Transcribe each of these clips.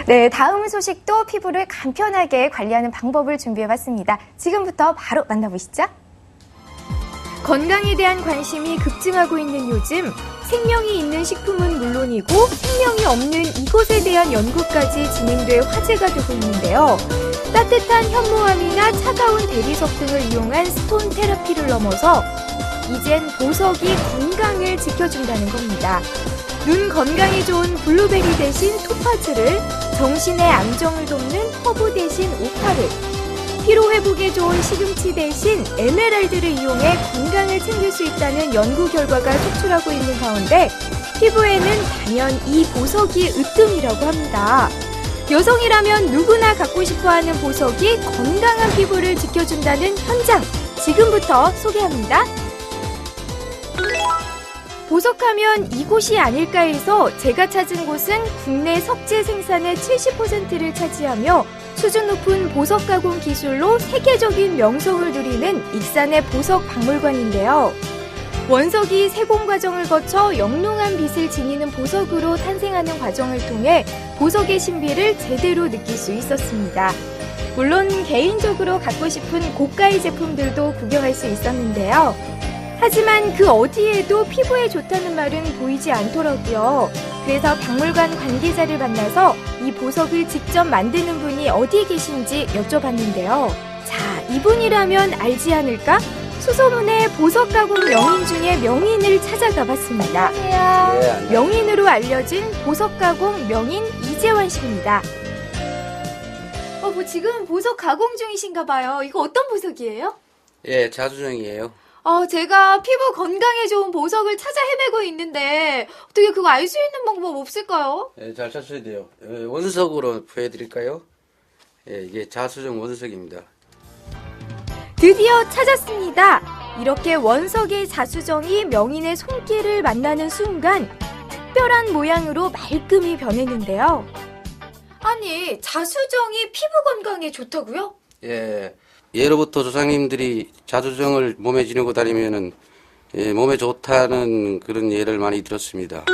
네, 다음 소식도 피부를 간편하게 관리하는 방법을 준비해봤습니다. 지금부터 바로 만나보시죠. 건강에 대한 관심이 급증하고 있는 요즘, 생명이 있는 식품은 물론이고 생명이 없는 이것에 대한 연구까지 진행돼 화제가 되고 있는데요. 따뜻한 현무암이나 차가운 대리석 등을 이용한 스톤 테라피를 넘어서 이젠 보석이 건강을 지켜준다는 겁니다. 눈 건강에 좋은 블루베리 대신 토파즈를, 정신의 안정을 돕는 허브 대신 오파를, 피로 회복에 좋은 시금치 대신 에메랄드를 이용해 건강을 챙길 수 있다는 연구 결과가 속출하고 있는 가운데 피부에는 단연 이 보석이 으뜸이라고 합니다. 여성이라면 누구나 갖고 싶어하는 보석이 건강한 피부를 지켜준다는 현장, 지금부터 소개합니다. 보석하면 이곳이 아닐까 해서 제가 찾은 곳은 국내 석재 생산의 70%를 차지하며 수준 높은 보석 가공 기술로 세계적인 명성을 누리는 익산의 보석 박물관인데요. 원석이 세공 과정을 거쳐 영롱한 빛을 지니는 보석으로 탄생하는 과정을 통해 보석의 신비를 제대로 느낄 수 있었습니다. 물론 개인적으로 갖고 싶은 고가의 제품들도 구경할 수 있었는데요. 하지만 그 어디에도 피부에 좋다는 말은 보이지 않더라고요. 그래서 박물관 관계자를 만나서 이 보석을 직접 만드는 분이 어디에 계신지 여쭤봤는데요. 자, 이분이라면 알지 않을까? 수소문의 보석 가공 명인 중에 명인을 찾아가 봤습니다. 안녕하세요. 명인으로 알려진 보석 가공 명인 이재환 씨입니다. 지금 보석 가공 중이신가 봐요. 이거 어떤 보석이에요? 예, 자수정이에요. 제가 피부 건강에 좋은 보석을 찾아 헤매고 있는데 어떻게 그거 알 수 있는 방법 없을까요? 예, 잘 찾으셔야 돼요. 원석으로 보여드릴까요? 예, 이게 자수정 원석입니다. 드디어 찾았습니다. 이렇게 원석의 자수정이 명인의 손길을 만나는 순간 특별한 모양으로 말끔히 변했는데요. 아니, 자수정이 피부 건강에 좋다고요? 예, 예로부터 조상님들이 자수정을 몸에 지니고 다니면은 몸에 좋다는 그런 예를 많이 들었습니다.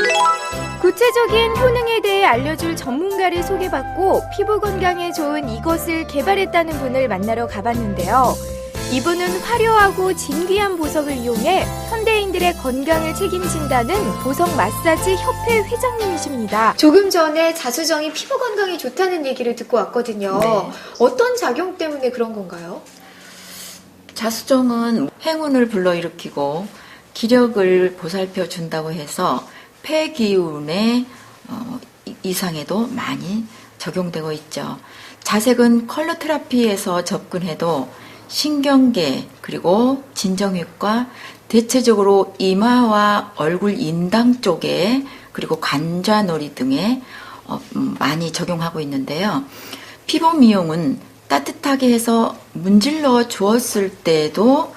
구체적인 효능에 대해 알려줄 전문가를 소개받고 피부 건강에 좋은 이것을 개발했다는 분을 만나러 가봤는데요. 이분은 화려하고 진귀한 보석을 이용해 현대인들의 건강을 책임진다는 보석 마사지 협회 회장님이십니다. 조금 전에 자수정이 피부 건강에 좋다는 얘기를 듣고 왔거든요. 네. 어떤 작용 때문에 그런 건가요? 자수정은 행운을 불러일으키고 기력을 보살펴 준다고 해서 폐기운의 이상에도 많이 적용되고 있죠. 자색은 컬러 테라피에서 접근해도 신경계 그리고 진정외과, 대체적으로 이마와 얼굴 인당 쪽에 그리고 관자놀이 등에 많이 적용하고 있는데요. 피부 미용은 따뜻하게 해서 문질러 주었을 때도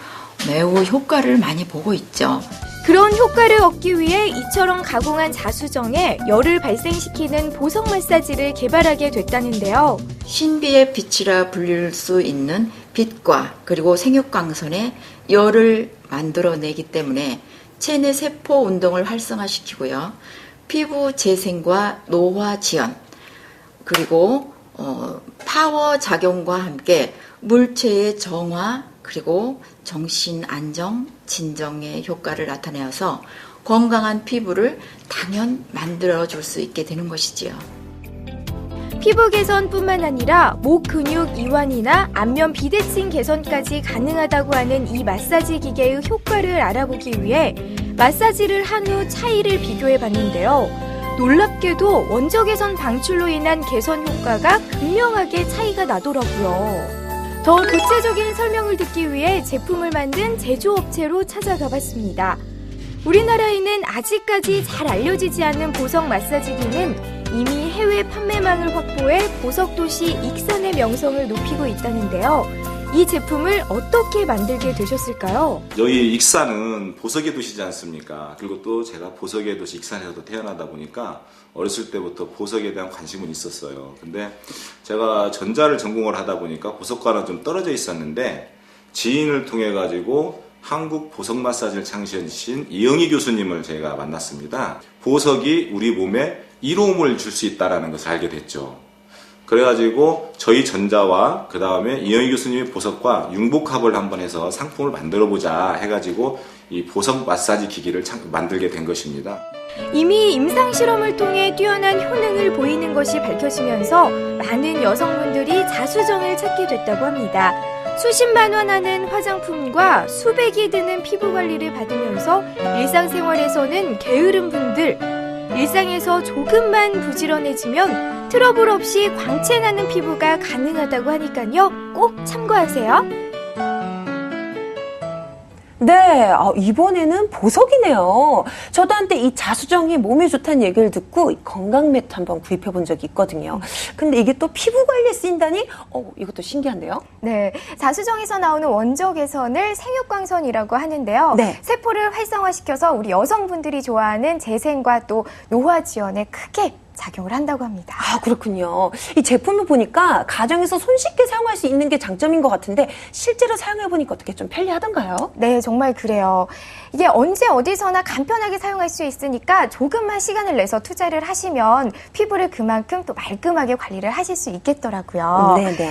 매우 효과를 많이 보고 있죠. 그런 효과를 얻기 위해 이처럼 가공한 자수정에 열을 발생시키는 보석 마사지를 개발하게 됐다는데요. 신비의 빛이라 불릴 수 있는 빛과 그리고 생육광선에 열을 만들어내기 때문에 체내 세포 운동을 활성화시키고요. 피부 재생과 노화 지연, 그리고 파워 작용과 함께 물체의 정화, 그리고 정신 안정, 진정의 효과를 나타내어서 건강한 피부를 당연 만들어줄 수 있게 되는 것이지요. 피부 개선뿐만 아니라 목 근육 이완이나 안면 비대칭 개선까지 가능하다고 하는 이 마사지 기계의 효과를 알아보기 위해 마사지를 한 후 차이를 비교해 봤는데요. 놀랍게도 원적 개선 방출로 인한 개선 효과가 극명하게 차이가 나더라고요. 더 구체적인 설명을 듣기 위해 제품을 만든 제조업체로 찾아가 봤습니다. 우리나라에는 아직까지 잘 알려지지 않은 보석 마사지기는 이미 해외 판매망을 확보해 보석도시 익산의 명성을 높이고 있다는데요. 이 제품을 어떻게 만들게 되셨을까요? 여기 익산은 보석의 도시지 않습니까? 그리고 또 제가 보석의 도시 익산에서도 태어나다 보니까 어렸을 때부터 보석에 대한 관심은 있었어요. 근데 제가 전자를 전공을 하다 보니까 보석과는 좀 떨어져 있었는데 지인을 통해 가지고 한국 보석 마사지를 창시하신 이영희 교수님을 제가 만났습니다. 보석이 우리 몸에 이로움을 줄 수 있다는 것을 알게 됐죠. 그래가지고 저희 전자와 그 다음에 이영희 교수님의 보석과 융복합을 한번 해서 상품을 만들어보자 해가지고 이 보석 마사지 기기를 만들게 된 것입니다. 이미 임상 실험을 통해 뛰어난 효능을 보이는 것이 밝혀지면서 많은 여성분들이 자수정을 찾게 됐다고 합니다. 수십만 원 하는 화장품과 수백이 드는 피부 관리를 받으면서 일상생활에서는 게으른 분들, 일상에서 조금만 부지런해지면 트러블 없이 광채나는 피부가 가능하다고 하니까요. 꼭 참고하세요. 네, 이번에는 보석이네요. 저도 한때 이 자수정이 몸에 좋다는 얘기를 듣고 건강 매트 한번 구입해 본 적이 있거든요. 근데 이게 또 피부 관리에 쓰인다니? 이것도 신기한데요? 네, 자수정에서 나오는 원적 개선을 생육광선이라고 하는데요. 네. 세포를 활성화시켜서 우리 여성분들이 좋아하는 재생과 또 노화 지원에 크게 작용을 한다고 합니다. 아, 그렇군요. 이 제품을 보니까 가정에서 손쉽게 사용할 수 있는 게 장점인 것 같은데 실제로 사용해 보니까 어떻게 좀 편리하던가요? 네, 정말 그래요. 이게 언제 어디서나 간편하게 사용할 수 있으니까 조금만 시간을 내서 투자를 하시면 피부를 그만큼 또 말끔하게 관리를 하실 수 있겠더라고요. 네네.